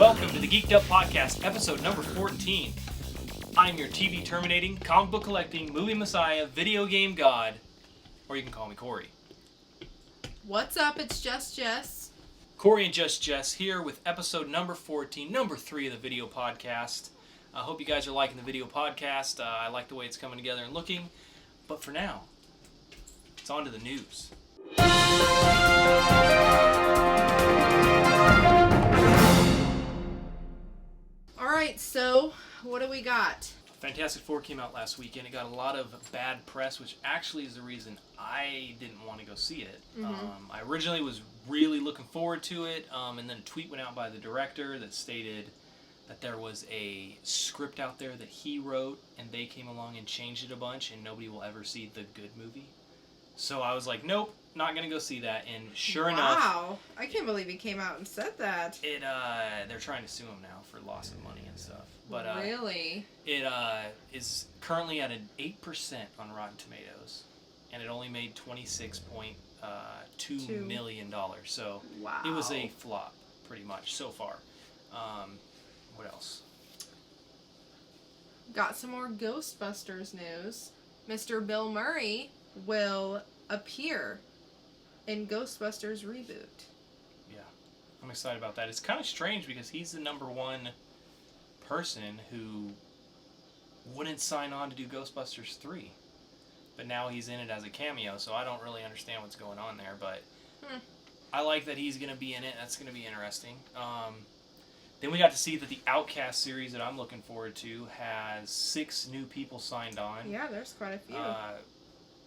Welcome to the Geek'd Up podcast, episode number 14. I'm your TV terminating, comic book collecting, movie messiah, video game god, or you can call me Cory. What's up? It's Just Jess. Cory and Jess here with episode number 14, number 3 of the video podcast. I hope you guys are liking the video podcast. I like the way it's coming together and looking. But for now, it's on to the news. Alright, so what do we got? Fantastic Four came out last weekend. It got a lot of bad press, which actually is the reason I didn't want to go see it. Mm-hmm. I originally was really looking forward to it, and then a tweet went out by the director that stated that there was a script out there that he wrote, and they came along and changed it a bunch, and nobody will ever see the good movie. So I was like, nope, not going to go see that, and sure enough... Wow, I can't believe he came out and said that. They're trying to sue him now for loss of money and stuff. But really? It is currently at an 8% on Rotten Tomatoes, and it only made $26.2 million. So wow. It was a flop, pretty much, so far. What else? Got some more Ghostbusters news. Mr. Bill Murray will appear in Ghostbusters reboot. Yeah, I'm excited about that. It's kind of strange because he's the number one person who wouldn't sign on to do Ghostbusters 3. But now he's in it as a cameo, so I don't really understand what's going on there, but I like that he's going to be in it. That's going to be interesting. Then we got to see that the Outcast series that I'm looking forward to has 6 new people signed on. Yeah, there's quite a few.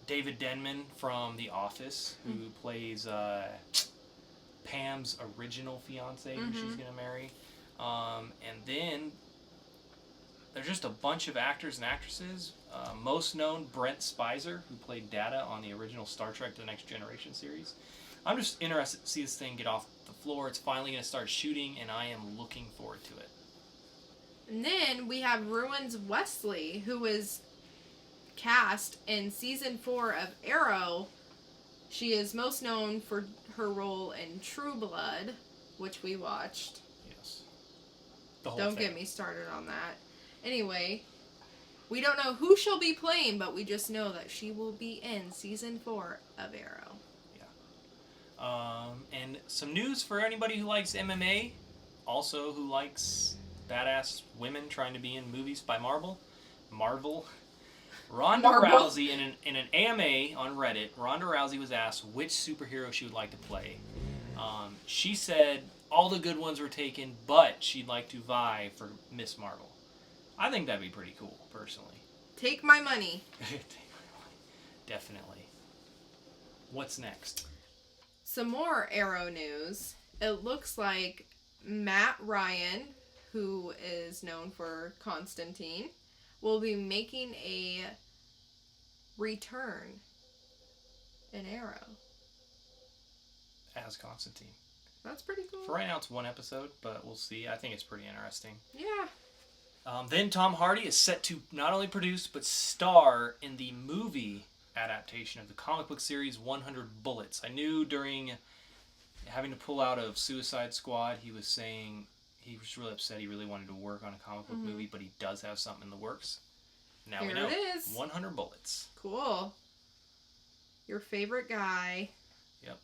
David Denman from The Office, who plays Pam's original fiance, who she's going to marry. And then there's just a bunch of actors and actresses. Most known, Brent Speiser, who played Data on the original Star Trek The Next Generation series. I'm just interested to see this thing get off the floor. It's finally going to start shooting, and I am looking forward to it. And then we have Ruins Wesley, who was cast in season 4 of Arrow. She is most known for her role in True Blood, which we watched. Yes. The whole Don't thing. get me started on that. Anyway, we don't know who she'll be playing, but we just know that she will be in season 4 of Arrow. And some news for anybody who likes MMA, also who likes badass women trying to be in movies by Marvel. Ronda Rousey, in an AMA on Reddit, Ronda Rousey was asked which superhero she would like to play. She said all the good ones were taken, but she'd like to vie for Miss Marvel. I think that'd be pretty cool, personally. Take my money. Definitely. What's next? Some more Arrow news. It looks like Matt Ryan, who is known for Constantine, will be making a return in Arrow. As Constantine. That's pretty cool. For right now, it's 1 episode, but we'll see. I think it's pretty interesting. Yeah. Then Tom Hardy is set to not only produce, but star in the movie adaptation of the comic book series 100 Bullets. I knew during having to pull out of Suicide Squad, he was saying he was really upset. He really wanted to work on a comic book movie, but he does have something in the works. Now Here we know. it is. 100 Bullets. Cool. Your favorite guy. Yep.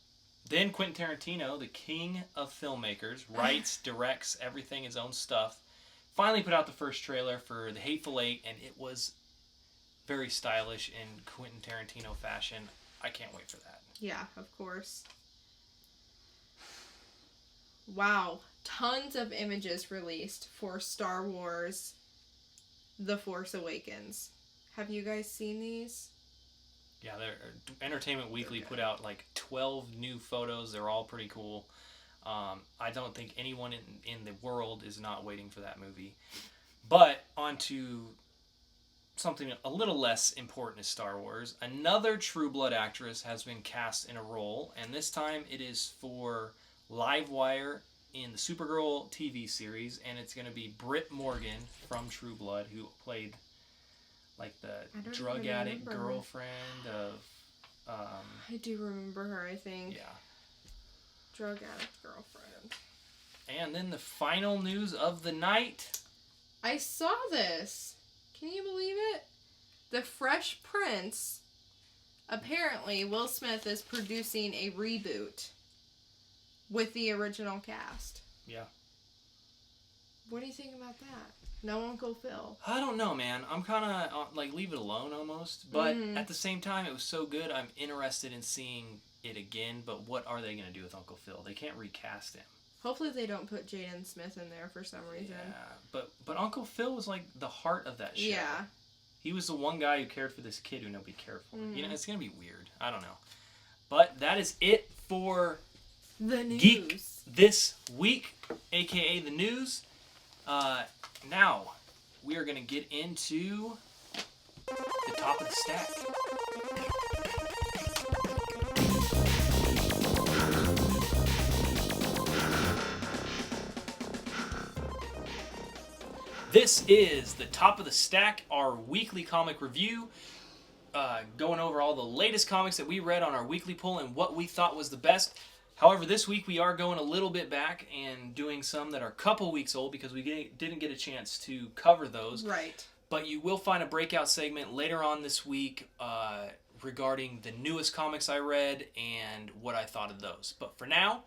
Then Quentin Tarantino, the king of filmmakers, writes, directs everything, his own stuff. Finally put out the first trailer for The Hateful Eight, and it was very stylish in Quentin Tarantino fashion. I can't wait for that. Yeah, of course. Wow. Tons of images released for Star Wars The Force Awakens. Have you guys seen these? Yeah, Entertainment Weekly put out like 12 new photos. They're all pretty cool. I don't think anyone in the world is not waiting for that movie. But on to something a little less important as Star Wars. Another True Blood actress has been cast in a role, and this time it is for Livewire in the Supergirl TV series, and it's going to be Britt Morgan from True Blood, who played like the drug addict girlfriend of... I do remember her, I think. Yeah. Drug addict girlfriend. And then the final news of the night. I saw this. Can you believe it? The Fresh Prince. Apparently, Will Smith is producing a reboot with the original cast. Yeah. What do you think about that? No Uncle Phil. I don't know, man. I'm kind of like leave it alone almost. But at the same time, it was so good. I'm interested in seeing it again. But what are they going to do with Uncle Phil? They can't recast him. Hopefully they don't put Jaden Smith in there for some reason. Yeah, but Uncle Phil was like the heart of that show. Yeah. He was the one guy who cared for this kid who nobody cared for. You know, it's going to be weird. I don't know. But that is it for the news. Geek This Week, a.k.a. the news. Now, we are going to get into the top of the stack. This is the top of the stack, our weekly comic review, going over all the latest comics that we read on our weekly poll and what we thought was the best. However, this week we are going a little bit back and doing some that are a couple weeks old because we didn't get a chance to cover those. Right. But you will find a breakout segment later on this week regarding the newest comics I read and what I thought of those. But for now,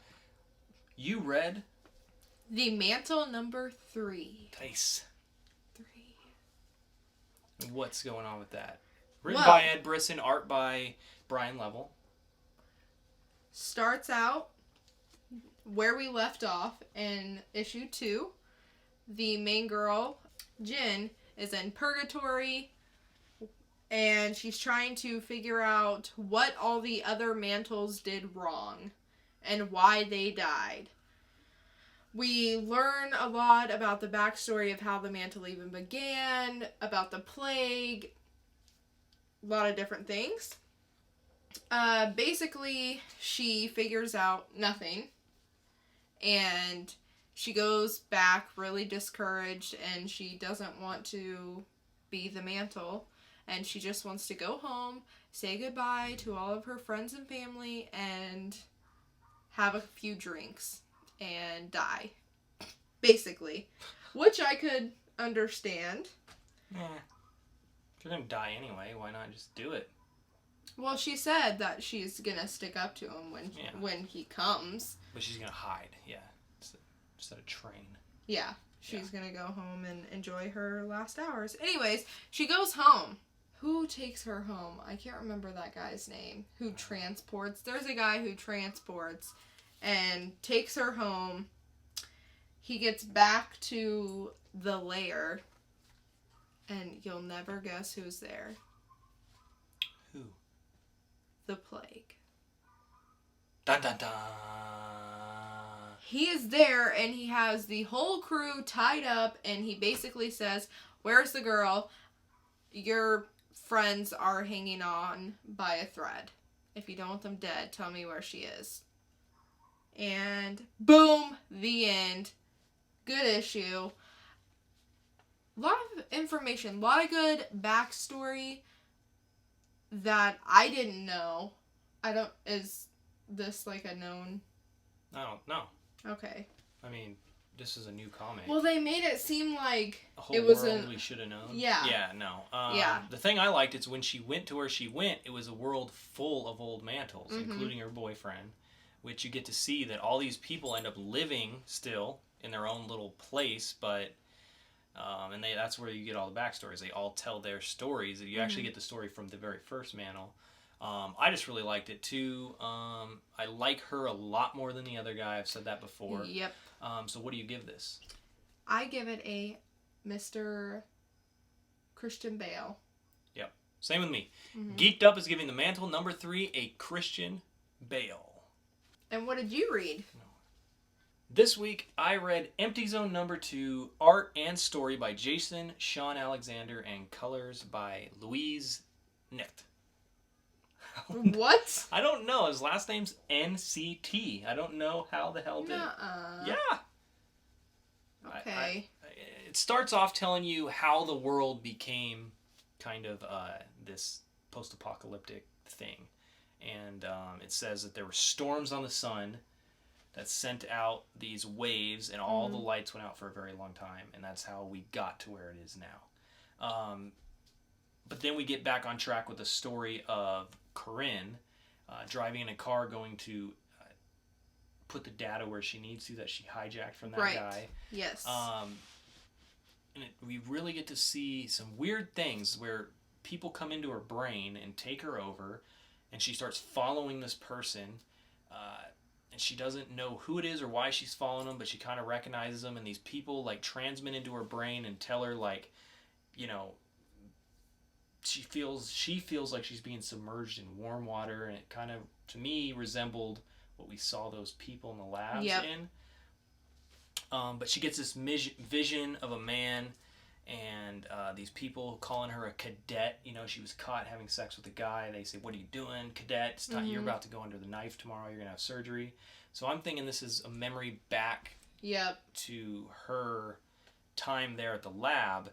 you read... The Mantle number 3. Nice. 3. What's going on with that? Written by Ed Brisson, art by Brian Level. Starts out where we left off in issue 2. The main girl, Jin, is in purgatory, and she's trying to figure out what all the other Mantles did wrong and why they died. We learn a lot about the backstory of how the Mantle even began, about the plague, a lot of different things. Basically, she figures out nothing, and she goes back really discouraged, and she doesn't want to be the Mantle, and she just wants to go home, say goodbye to all of her friends and family, and have a few drinks, and die. Basically. Which I could understand. Yeah. If you're going to die anyway, why not just do it? Well, she said that she's gonna stick up to him when he comes. But she's gonna hide, yeah. Instead of train. Yeah, she's gonna go home and enjoy her last hours. Anyways, she goes home. Who takes her home? I can't remember that guy's name. Who transports? There's a guy who transports and takes her home. He gets back to the lair, and you'll never guess who's there. Who? The plague. Dun dun dun. He is there, and he has the whole crew tied up, and he basically says, "Where's the girl? Your friends are hanging on by a thread. If you don't want them dead, tell me where she is." And boom, the end. Good issue. A lot of information, a lot of good backstory that I didn't know. Is this like a known? I don't know. Okay. I mean, this is a new comic. Well, they made it seem like a whole it was world we should have known. Yeah. Yeah, no. Yeah. The thing I liked is when she went to where she went, it was a world full of old Mantles, including her boyfriend, which you get to see that all these people end up living still in their own little place, but and that's where you get all the backstories. They all tell their stories. You actually get the story from the very first Mantle. I just really liked it too. I like her a lot more than the other guy. I've said that before. Yep. So what do you give this? I give it a Mr. Christian Bale. Yep. Same with me. Geek'd Up is giving the Mantle number 3 a Christian Bale. And what did you read? This week, I read Empty Zone number 2, art and story by Jason Sean Alexander, and colors by Louise Knicht. What? I don't know. His last name's NCT. I don't know how the hell did Yeah. Okay. It starts off telling you how the world became kind of this post-apocalyptic thing. And it says that there were storms on the sun that sent out these waves, and all the lights went out for a very long time, and that's how we got to where it is now. But then we get back on track with the story of Corinne driving in a car going to put the data where she needs to that she hijacked from that guy. Yes. We really get to see some weird things where people come into her brain and take her over, and she starts following this person, and she doesn't know who it is or why she's following them, but she kind of recognizes them, and these people like transmit into her brain and tell her like, you know, she feels like she's being submerged in warm water, and it kind of, to me, resembled what we saw those people in the labs in. But she gets this vision of a man and these people calling her a cadet. You know, she was caught having sex with a guy. They say, "What are you doing, cadet? It's time, you're about to go under the knife tomorrow. You're going to have surgery." So I'm thinking this is a memory back to her time there at the lab.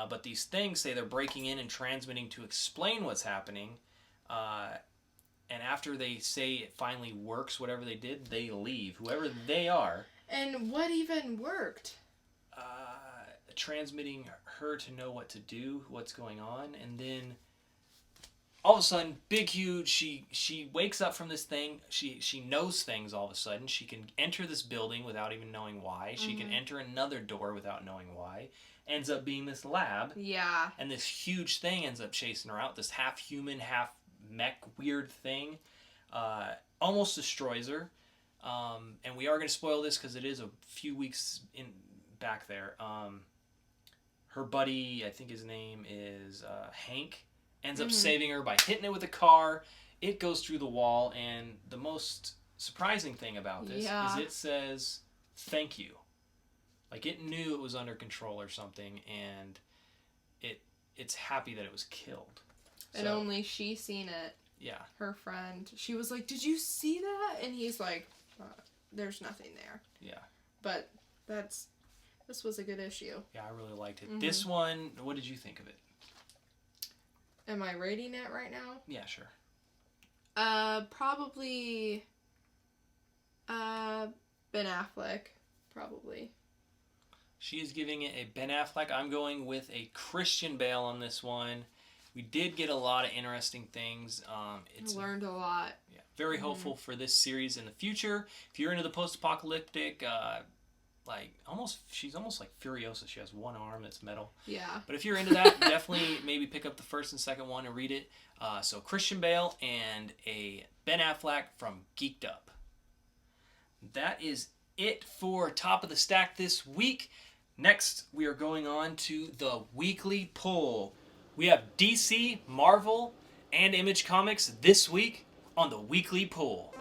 But these things say they're breaking in and transmitting to explain what's happening. And after they say it finally works, whatever they did, they leave, whoever they are. And what even worked? Transmitting her to know what to do, what's going on, and then all of a sudden, big, huge, she wakes up from this thing. She knows things all of a sudden. She can enter this building without even knowing why. She can enter another door without knowing why. Ends up being this lab. Yeah. And this huge thing ends up chasing her out. This half human, half mech weird thing. Almost destroys her. And we are going to spoil this because it is a few weeks back there. Her buddy, I think his name is Hank, ends up saving her by hitting it with a car. It goes through the wall, and the most surprising thing about this is it says, "Thank you." Like, it knew it was under control or something, and it's happy that it was killed. And only she seen it. Yeah. Her friend. She was like, "Did you see that?" And he's like, "There's nothing there." Yeah. But this was a good issue. Yeah, I really liked it. This one, what did you think of it? Am I rating it right now? Yeah, sure. Probably Ben Affleck. Probably. She is giving it a Ben Affleck. I'm going with a Christian Bale on this one. We did get a lot of interesting things. It's learned a lot. Yeah, very hopeful for this series in the future. If you're into the post-apocalyptic, she's almost like Furiosa. She has one arm that's metal. Yeah. But if you're into that, definitely maybe pick up the first and second one and read it. So Christian Bale and a Ben Affleck from Geek'd Up. That is it for Top of the Stack this week. Next, we are going on to the weekly poll. We have DC, Marvel, and Image Comics this week on the weekly poll.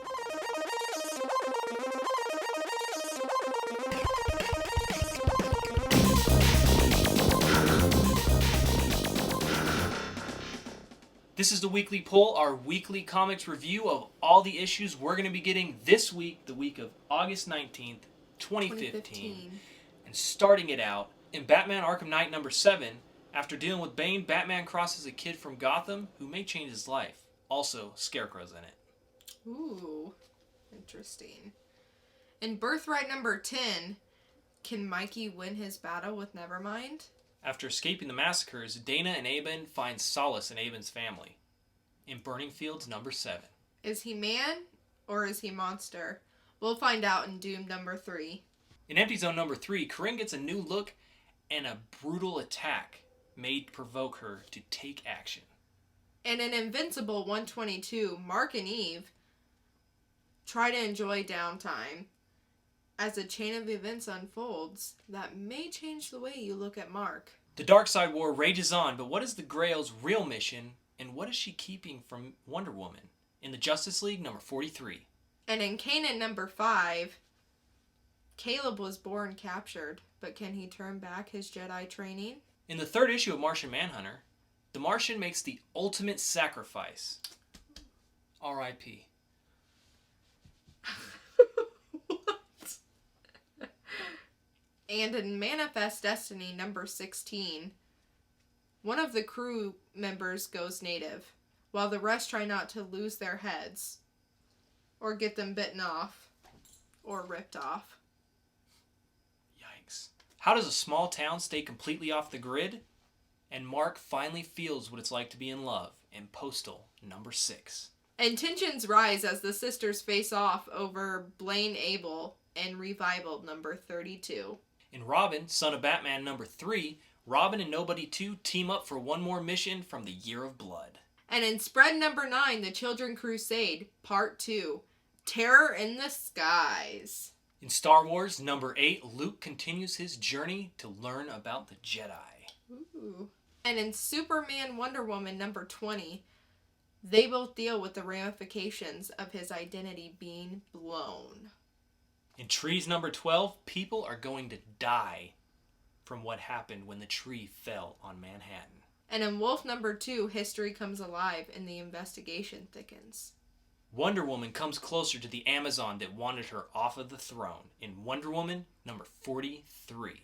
This is the weekly poll, our weekly comics review of all the issues we're going to be getting this week, the week of August 19th, 2015. And starting it out, in Batman Arkham Knight number 7, after dealing with Bane, Batman crosses a kid from Gotham who may change his life. Also, Scarecrow's in it. Ooh, interesting. In Birthright number 10, can Mikey win his battle with Nevermind? After escaping the massacres, Dana and Aben find solace in Aben's family. In Burning Fields number 7. Is he man or is he monster? We'll find out in Doom number 3. In Empty Zone number 3, Corinne gets a new look and a brutal attack may provoke her to take action. And in Invincible 122, Mark and Eve try to enjoy downtime as a chain of events unfolds that may change the way you look at Mark. The Darkseid War rages on, but what is the Grail's real mission, and what is she keeping from Wonder Woman? In the Justice League number 43. And in Kanan number 5, Caleb was born captured, but can he turn back his Jedi training? In the 3rd issue of Martian Manhunter, the Martian makes the ultimate sacrifice. R.I.P. What? And in Manifest Destiny number 16, one of the crew members goes native, while the rest try not to lose their heads, or get them bitten off, or ripped off. Yikes. How does a small town stay completely off the grid? And Mark finally feels what it's like to be in love in Postal number 6. And tensions rise as the sisters face off over Blaine Abel in Revival number 32. In Robin, Son of Batman number 3, Robin and Nobody 2 team up for one more mission from the Year of Blood. And in Spread number 9, The Children Crusade, Part 2, Terror in the Skies. In Star Wars number 8, Luke continues his journey to learn about the Jedi. Ooh. And in Superman Wonder Woman number 20, they both deal with the ramifications of his identity being blown. In Trees number 12, people are going to die from what happened when the tree fell on Manhattan. And in Wolf number 2, history comes alive and the investigation thickens. Wonder Woman comes closer to the Amazon that wanted her off of the throne in Wonder Woman number 43.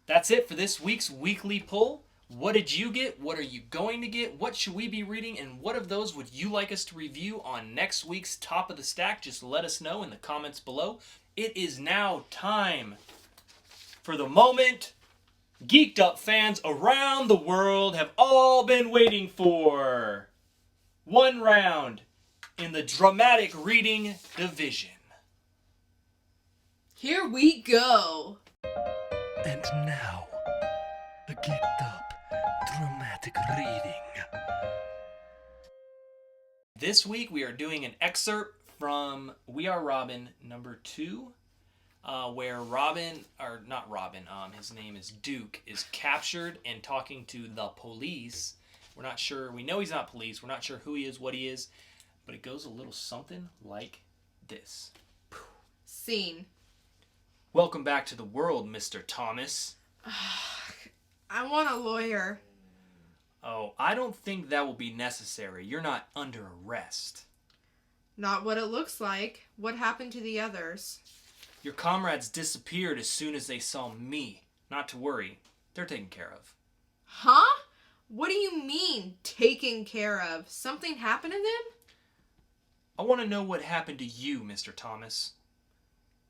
That's it for this week's weekly poll. What did you get? What are you going to get? What should we be reading? And what of those would you like us to review on next week's Top of the Stack? Just let us know in the comments below. It is now time for the moment Geek'd Up fans around the world have all been waiting for. One round in the dramatic reading division. Here we go. And now, the Geek'd Up dramatic reading. This week we are doing an excerpt from We Are Robin number 2, where his name is Duke, is captured and talking to the police. We're not sure, we know he's not police, we're not sure who he is, what he is, but it goes a little something like this. Scene. Welcome back to the world, Mr. Thomas. I want a lawyer. Oh, I don't think that will be necessary. You're not under arrest. Not what it looks like. What happened to the others? Your comrades disappeared as soon as they saw me. Not to worry. They're taken care of. Huh? What do you mean, taken care of? Something happened to them? I want to know what happened to you, Mr. Thomas.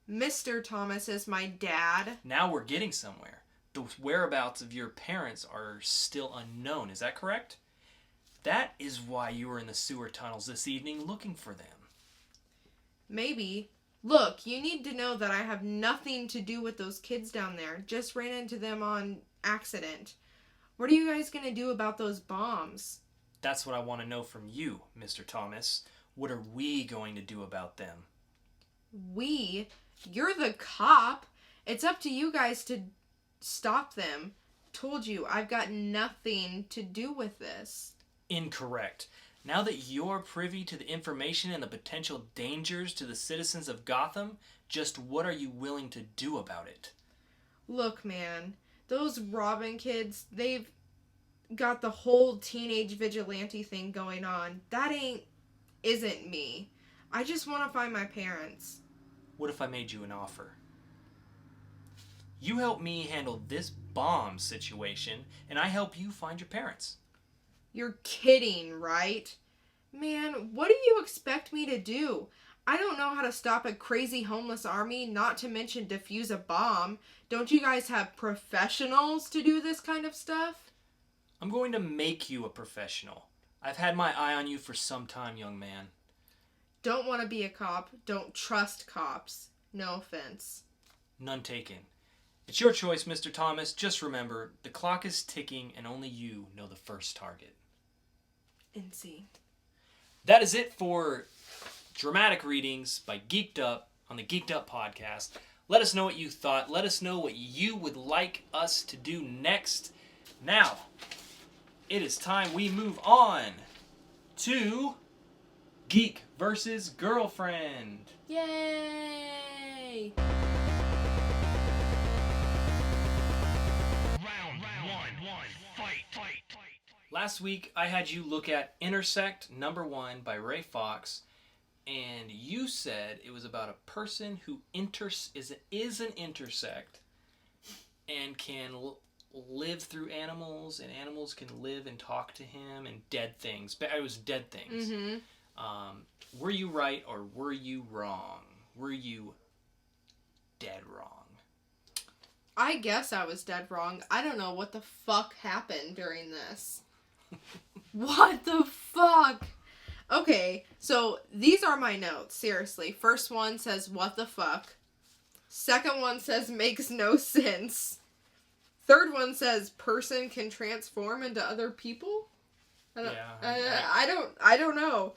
Mr. Thomas is my dad. Now we're getting somewhere. The whereabouts of your parents are still unknown, is that correct? That is why you were in the sewer tunnels this evening looking for them. Maybe. Look, you need to know that I have nothing to do with those kids down there. Just ran into them on accident. What are you guys going to do about those bombs? That's what I want to know from you, Mr. Thomas. What are we going to do about them? We? You're the cop. It's up to you guys to stop them. Told you, I've got nothing to do with this. Incorrect. Now that you're privy to the information and the potential dangers to the citizens of Gotham, just what are you willing to do about it? Look, man, those Robin kids, they've got the whole teenage vigilante thing going on. That isn't me. I just want to find my parents. What if I made you an offer? You help me handle this bomb situation, and I help you find your parents. You're kidding, right? Man, what do you expect me to do? I don't know how to stop a crazy homeless army, not to mention defuse a bomb. Don't you guys have professionals to do this kind of stuff? I'm going to make you a professional. I've had my eye on you for some time, young man. Don't want to be a cop. Don't trust cops. No offense. None taken. It's your choice, Mr. Thomas. Just remember, the clock is ticking and only you know the first target. NC. That is it for dramatic readings by Geek'd Up on the Geek'd Up podcast. Let us know what you thought. Let us know what you would like us to do next. Now, it is time we move on to Geek Vs Girlfriend. Yay! Last week, I had you look at Intersect #1 by Ray Fox, and you said it was about a person who is an intersect and can live through animals, and animals can live and talk to him, and dead things. But it was dead things. Mm-hmm. Were you right or were you wrong? Were you dead wrong. I guess I was dead wrong. I don't know what the fuck happened during this. What the fuck? Okay, so these are my notes, seriously. First one says, what the fuck? Second one says, makes no sense. Third one says, person can transform into other people? I don't know.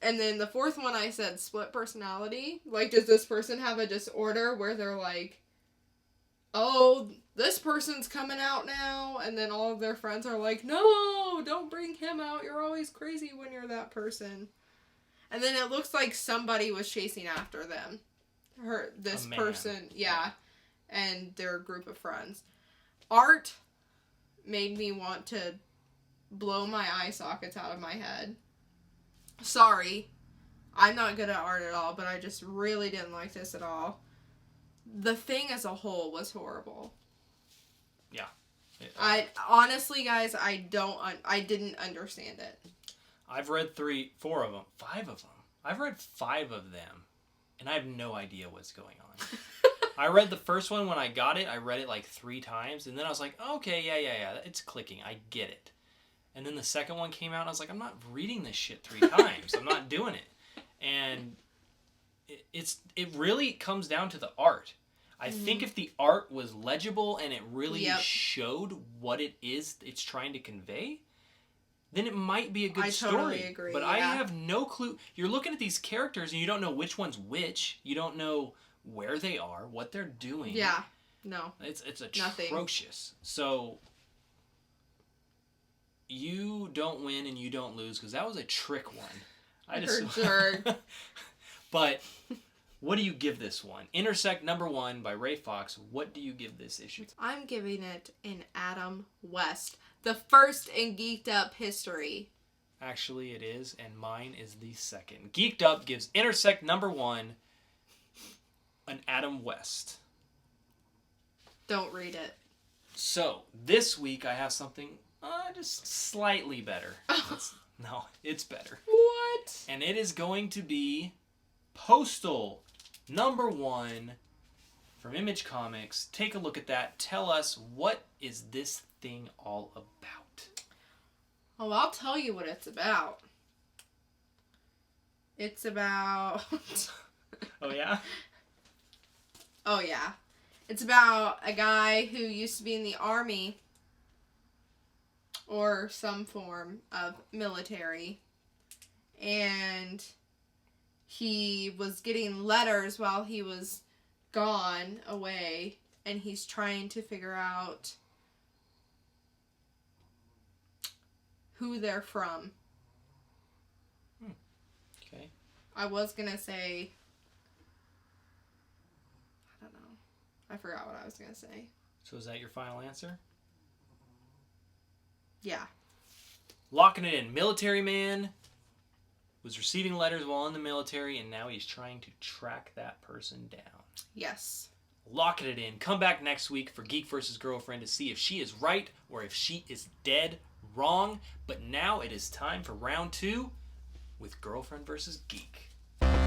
And then the fourth one I said, split personality. Like, does this person have a disorder where they're like, oh, this person's coming out now, and then all of their friends are like, no, don't bring him out, you're always crazy when you're that person. And then it looks like somebody was chasing after them. This person, yeah, and their group of friends. Art made me want to blow my eye sockets out of my head. Sorry, I'm not good at art at all, but I just really didn't like this at all. The thing as a whole was horrible. Yeah. Honestly, guys, I didn't understand it. I've read 5 of them. I've read 5 of them, and I have no idea what's going on. I read the first one when I got it. I read it like 3 times, and then I was like, okay, yeah, it's clicking. I get it. And then the second one came out, and I was like, I'm not reading this shit 3 times. I'm not doing it. And it really comes down to the art. I think if the art was legible and it really showed what it is it's trying to convey, then it might be a good story. I totally agree. But I have no clue. You're looking at these characters and you don't know which one's which. You don't know where they are, what they're doing. Yeah. No. It's atrocious. So you don't win and you don't lose because that was a trick one. But what do you give this one? Intersect #1 by Ray Fox. What do you give this issue? I'm giving it an Adam West. The first in Geek'd Up history. Actually, it is, and mine is the second. Geek'd Up gives Intersect #1 an Adam West. Don't read it. So, this week I have something just slightly better. No, it's better. What? And it is going to be Postal #1 from Image Comics. Take a look at that. Tell us, what is this thing all about? Oh, I'll tell you what it's about. It's about... Oh, yeah? Oh, yeah. It's about a guy who used to be in the army or some form of military, and he was getting letters while he was gone away, and he's trying to figure out who they're from. Okay. I was gonna say, I don't know. I forgot what I was gonna say. So is that your final answer? Yeah. Locking it in. Military man was receiving letters while in the military, and now he's trying to track that person down. Yes. Locking it in. Come back next week for Geek Vs Girlfriend to see if she is right or if she is dead wrong. But now it is time for round 2 with Girlfriend vs. Geek. Round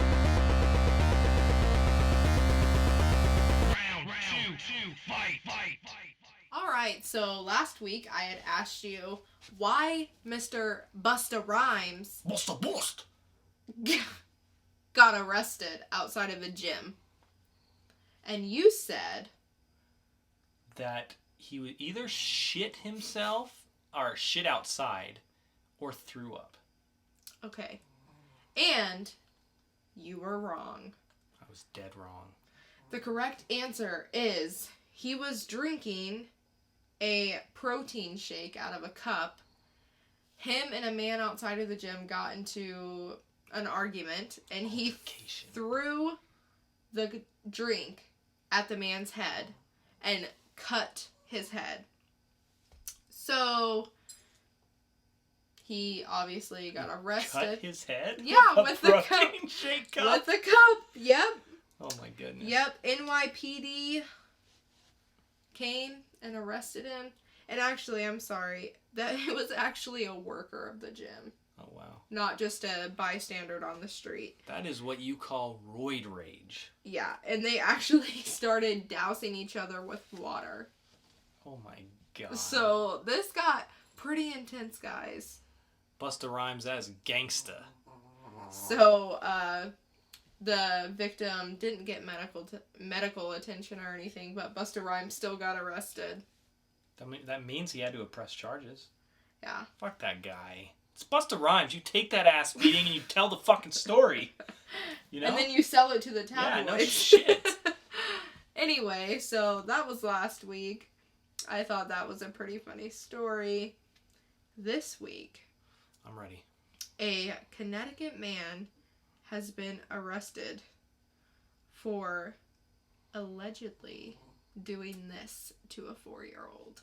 2, fight. Alright, so last week I had asked you why Mr. Busta Rhymes Bust. got arrested outside of a gym. And you said that he would either shit himself or shit outside or threw up. Okay. And you were wrong. I was dead wrong. The correct answer is he was drinking a protein shake out of a cup. Him and a man outside of the gym got into an argument, and he threw the drink at the man's head and cut his head. So he obviously got arrested. Cut his head? Yeah, with the cup. Shake cup? With the cup, yep. Oh my goodness. Yep, NYPD came and arrested him. And actually, I'm sorry, that it was actually a worker of the gym. Oh, wow. Not just a bystander on the street. That is what you call roid rage. Yeah, and they actually started dousing each other with water. Oh my god. So this got pretty intense, guys. Busta Rhymes as gangsta. So, the victim didn't get medical attention or anything, but Busta Rhymes still got arrested. That means he had to press charges. Yeah. Fuck that guy. It's Busta Rhymes. You take that ass beating and you tell the fucking story. You know? And then you sell it to the tabloids. Yeah, no shit. Anyway, so that was last week. I thought that was a pretty funny story. This week, I'm ready. a Connecticut man has been arrested for allegedly doing this to a 4-year-old.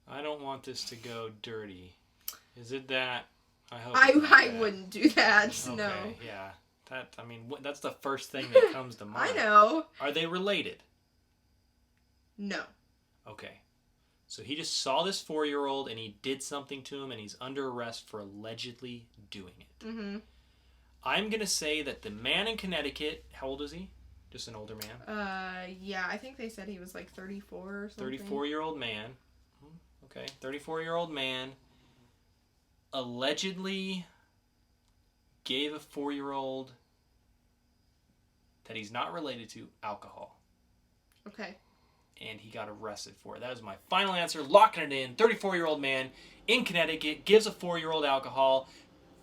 I don't want this to go dirty. Is it that? I hope. I wouldn't do that. Okay, No. yeah. That's the first thing that comes to mind. I know. Are they related? No. Okay. So he just saw this 4-year-old and he did something to him and he's under arrest for allegedly doing it. Mm-hmm. I'm going to say that the man in Connecticut, how old is he? Just an older man? Yeah, I think they said he was like 34 or something. 34-year-old man. Okay, 34-year-old man allegedly gave a 4-year-old that he's not related to alcohol. Okay. And he got arrested for it. That is my final answer. Locking it in. 34-year-old man in Connecticut gives a 4-year-old alcohol.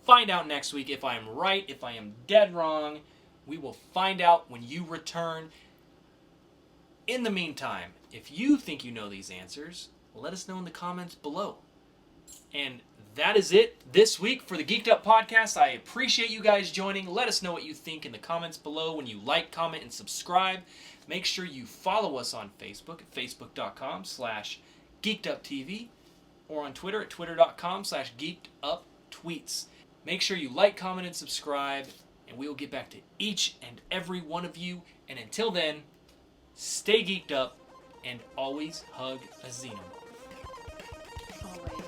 Find out next week if I am right, if I am dead wrong. We will find out when you return. In the meantime, if you think you know these answers, let us know in the comments below. And that is it this week for the Geek'd Up podcast. I appreciate you guys joining. Let us know what you think in the comments below when you like, comment, and subscribe. Make sure you follow us on Facebook at facebook.com/geekeduptv or on Twitter at twitter.com/geekeduptweets. Make sure you like, comment, and subscribe, and we will get back to each and every one of you. And until then, stay geeked up and always hug a xenomorph. Always.